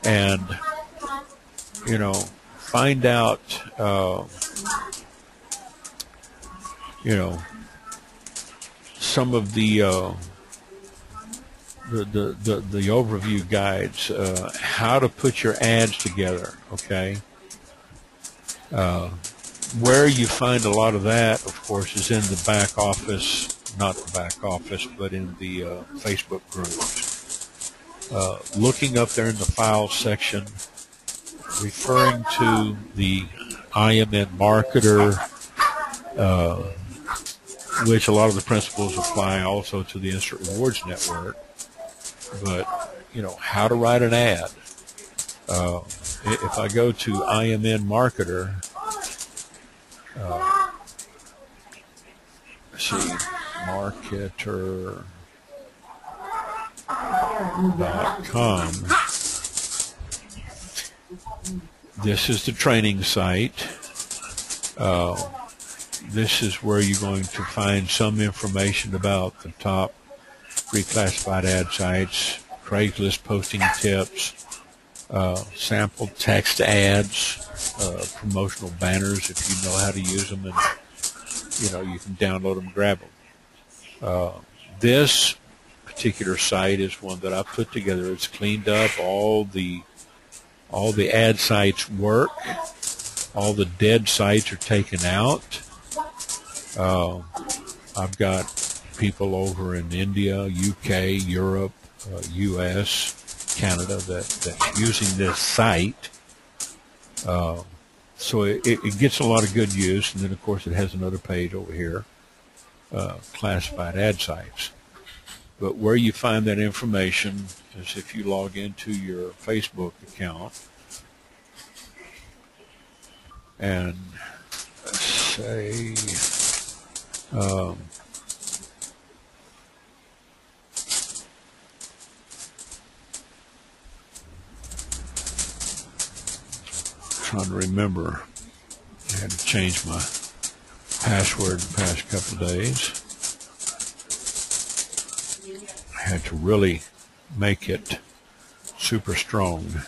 and, you know, find out, you know, some of the overview guides, how to put your ads together. Okay. Where you find a lot of that, of course, is in the back office, not the back office, but in the Facebook groups. Looking up there in the files section, referring to the IMN marketer, which a lot of the principles apply also to the Instant Rewards Network. But, you know, how to write an ad. If I go to IMN marketer, let's see, marketer.com. This is the training site. This is where you're going to find some information about the top free classified ad sites, Craigslist posting tips, sample text ads, promotional banners if you know how to use them, and you know you can download them, grab them. This particular site is one that I put together. It's cleaned up. All the ad sites work. All the dead sites are taken out. I've got people over in India, UK, Europe, US, Canada that's using this site. So it gets a lot of good use, and then of course it has another page over here, classified ad sites. But where you find that information is if you log into your Facebook account and let's say trying to remember. I had to change my password the past couple of days. I had to really make it super strong.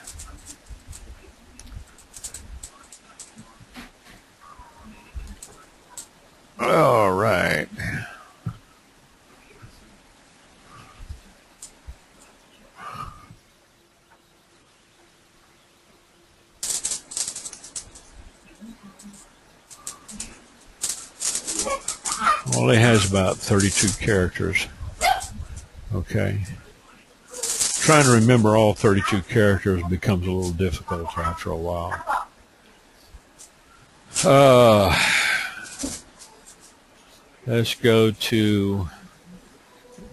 All right. Only has about 32 characters. Okay. Trying to remember all 32 characters becomes a little difficult after a while. Let's go to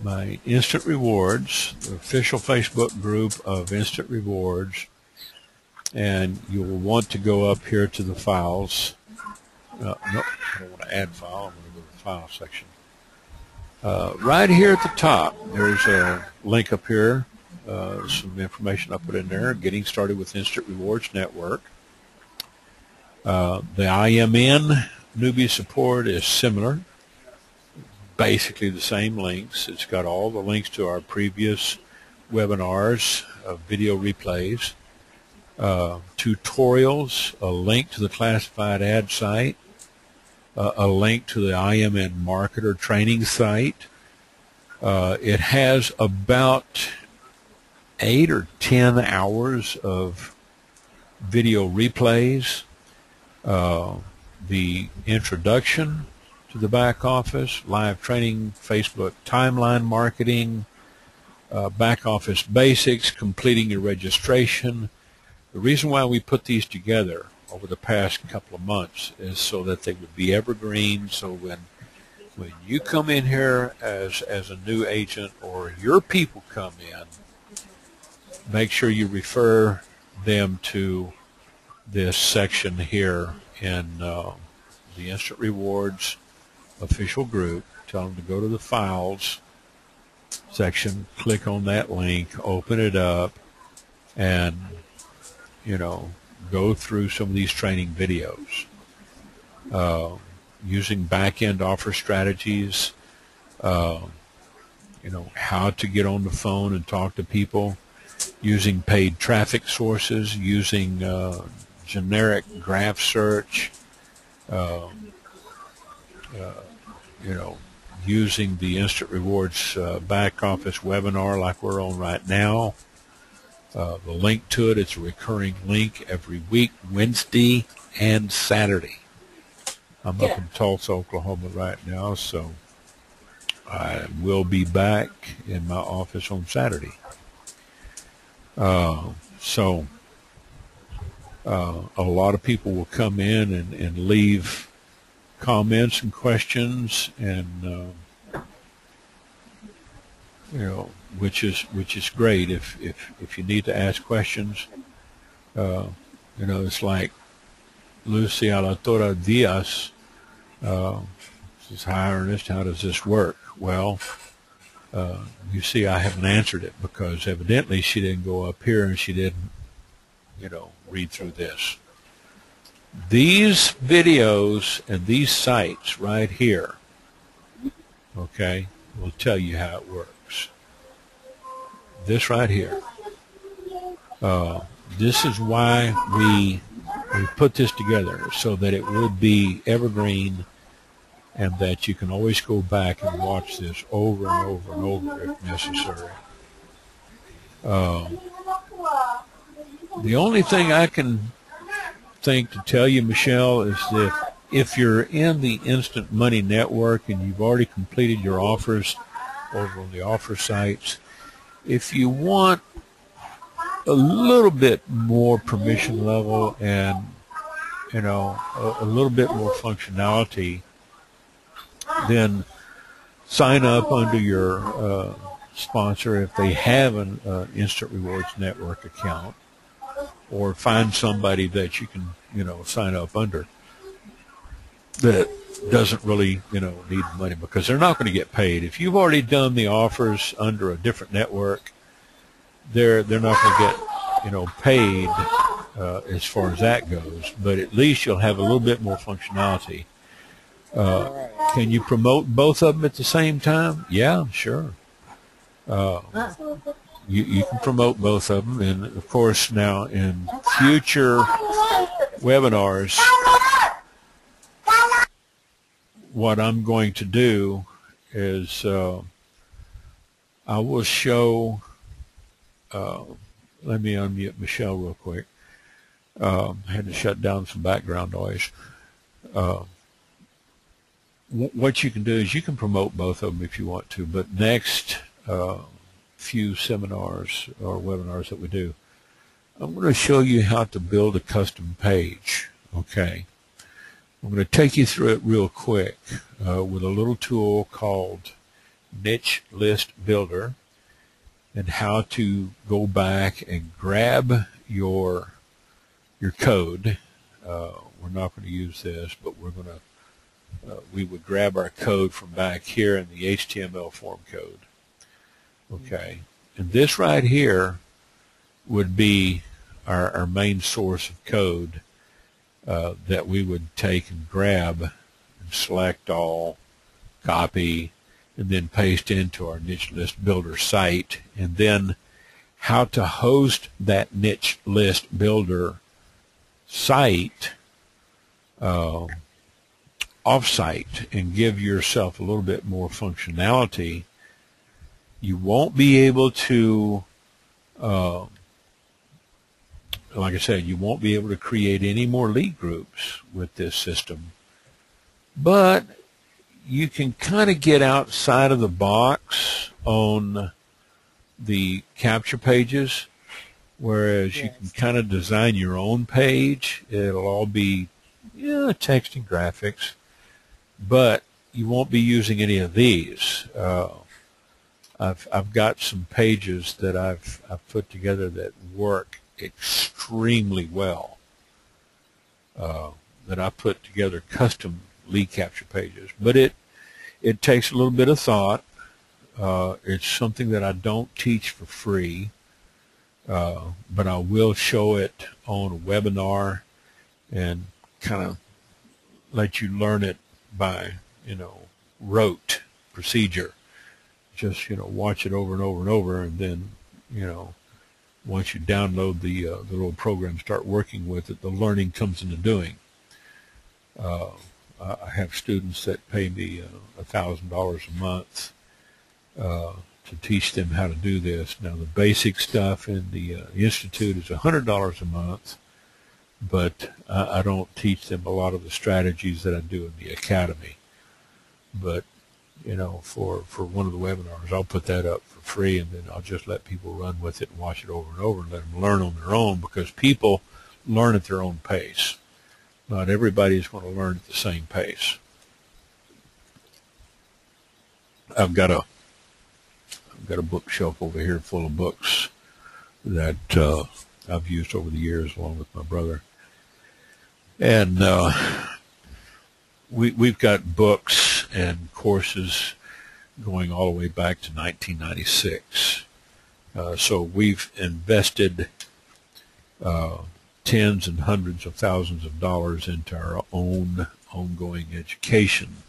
my Instant Rewards, the official Facebook group of Instant Rewards, and you will want to go up here to the files. No, I don't want to add file. I'm going to go to the file section. Right here at the top, there's a link up here, some information I put in there, getting started with Instant Rewards Network. The IMN newbie support is similar, basically the same links. It's got all the links to our previous webinars, video replays, tutorials, a link to the classified ad site, a link to the IMN marketer training site. It has about 8 or 10 hours of video replays, the introduction to the back office, live training, Facebook timeline marketing, back office basics, completing your registration. The reason why we put these together over the past couple of months is so that they would be evergreen, so when you come in here as a new agent or your people come in, make sure you refer them to this section here in the Instant Rewards official group. Tell them to go to the files section, click on that link, open it up, and go through some of these training videos, using back-end offer strategies, how to get on the phone and talk to people, using paid traffic sources, using generic graph search, using the Instant Rewards back office webinar like we're on right now. The link to it, it's a recurring link every week, Wednesday and Saturday. I'm up in Tulsa, Oklahoma right now, so I will be back in my office on Saturday. A lot of people will come in and leave comments and questions, and which is great. If you need to ask questions, it's like Lucy Alatora Diaz says, "Hi Ernest, how does this work?" Well, you see, I haven't answered it because evidently she didn't go up here and she didn't, read through this. These videos and these sites right here, okay, will tell you how it works. This right here. This is why we put this together, so that it would be evergreen and that you can always go back and watch this over and over and over if necessary. The only thing I can think to tell you, Michelle, is that if you're in the Instant Money Network and you've already completed your offers over on the offer sites, if you want a little bit more permission level and a little bit more functionality, then sign up under your sponsor if they have an Instant Rewards Network account, or find somebody that you can sign up under that doesn't really need money, because they're not going to get paid. If you've already done the offers under a different network, they're not going to get paid as far as that goes, but at least you'll have a little bit more functionality. Can you promote both of them at the same time? Yeah, sure. You can promote both of them, and of course now in future webinars, what I'm going to do is I will show, let me unmute Michelle real quick. I had to shut down some background noise. What you can do is you can promote both of them if you want to, but next few seminars or webinars that we do, I'm going to show you how to build a custom page. Okay, I'm going to take you through it real quick with a little tool called Niche List Builder, and how to go back and grab your code. We're not going to use this, but we're going to we would grab our code from back here in the HTML form code. Okay, and this right here would be our main source of code that we would take and grab and select all, copy, and then paste into our niche list builder site. And then how to host that niche list builder site off-site and give yourself a little bit more functionality. You won't be able to, like I said, you won't be able to create any more lead groups with this system, but you can kind of get outside of the box on the capture pages, whereas you can kind of design your own page. It'll all be text and graphics, but you won't be using any of these. I've got some pages that I've put together that work extremely well, that I put together custom lead capture pages, but it takes a little bit of thought. It's something that I don't teach for free, but I will show it on a webinar and kind of let you learn it by rote procedure. Just watch it over and over and over, and then once you download the little program, start working with it, the learning comes into doing. I have students that pay me $1,000 a month to teach them how to do this. Now, the basic stuff in the Institute is $100 a month, but I don't teach them a lot of the strategies that I do in the Academy. But, for one of the webinars, I'll put that up for free, and then I'll just let people run with it and watch it over and over and let them learn on their own, because people learn at their own pace. Not everybody is going to learn at the same pace. I've got a bookshelf over here full of books that I've used over the years along with my brother. And we've got books and courses going all the way back to 1996. So we've invested tens and hundreds of thousands of dollars into our own ongoing education,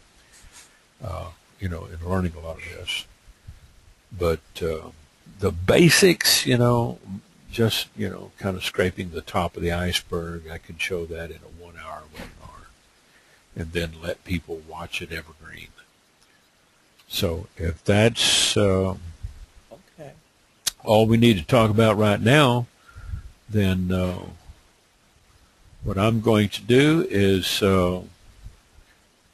in learning a lot of this. But the basics, just, kind of scraping the top of the iceberg, I can show that in a 1-hour webinar and then let people watch it evergreen. So if that's all we need to talk about right now, then what I'm going to do is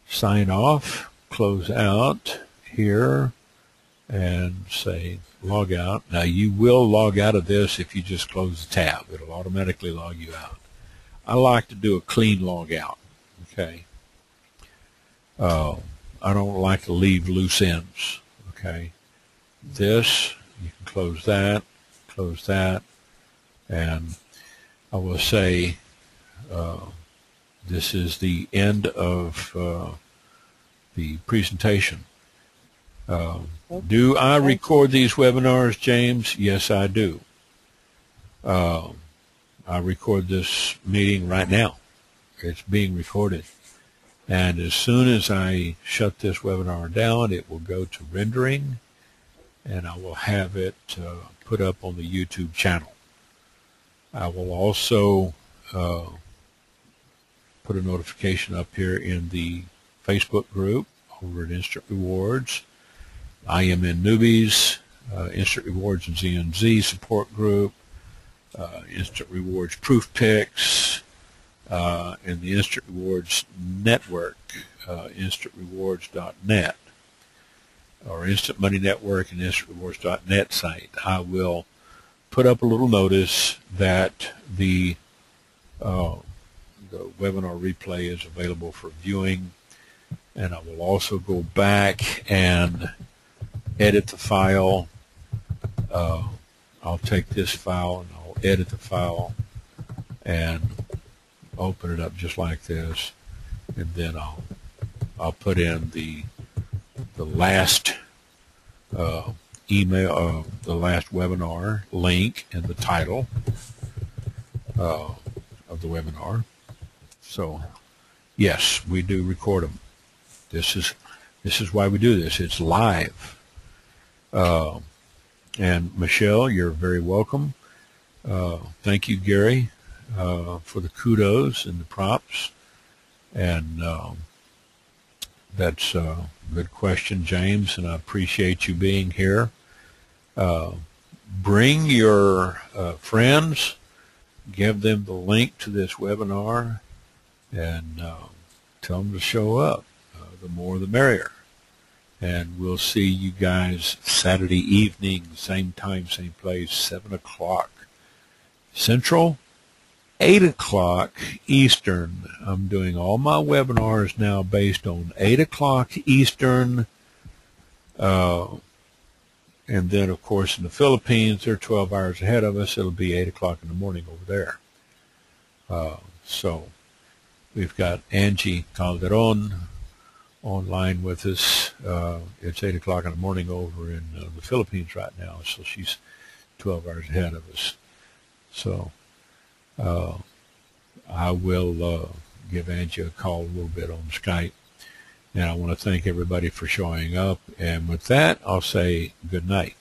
sign off, close out here, and say log out. Now, you will log out of this if you just close the tab. It'll automatically log you out. I like to do a clean log out, okay? I don't like to leave loose ends, okay? This, you can close that, and I will say this is the end of the presentation. Do I record these webinars, James? Yes, I do. I record this meeting right now. It's being recorded. And as soon as I shut this webinar down, it will go to rendering, and I will have it put up on the YouTube channel. I will also put a notification up here in the Facebook group over at Instant Rewards. I am in Newbies, Instant Rewards and ZNZ support group, Instant Rewards Proof Picks, and the Instant Rewards Network, instantrewards.net, or Instant Money Network and instantrewards.net site. I will put up a little notice that the webinar replay is available for viewing, and I will also go back and edit the file. I'll take this file and I'll edit the file and open it up just like this, and then I'll I'll put in the last email, the last webinar link in the title of the webinar. So yes, we do record them. This is why we do this. It's live. And Michelle, you're very welcome. Thank you, Gary, for the kudos and the props. And that's a good question, James, and I appreciate you being here. Bring your friends, give them the link to this webinar, and tell them to show up. The more the merrier. And we'll see you guys Saturday evening, same time, same place, 7 o'clock Central, 8 o'clock Eastern. I'm doing all my webinars now based on 8 o'clock Eastern. And then, of course, in the Philippines, they're 12 hours ahead of us. It'll be 8 o'clock in the morning over there. So we've got Angie Calderon online with us. It's 8 o'clock in the morning over in the Philippines right now, so she's 12 hours ahead of us. So I will give Angie a call a little bit on Skype, and I want to thank everybody for showing up. And with that, I'll say good night.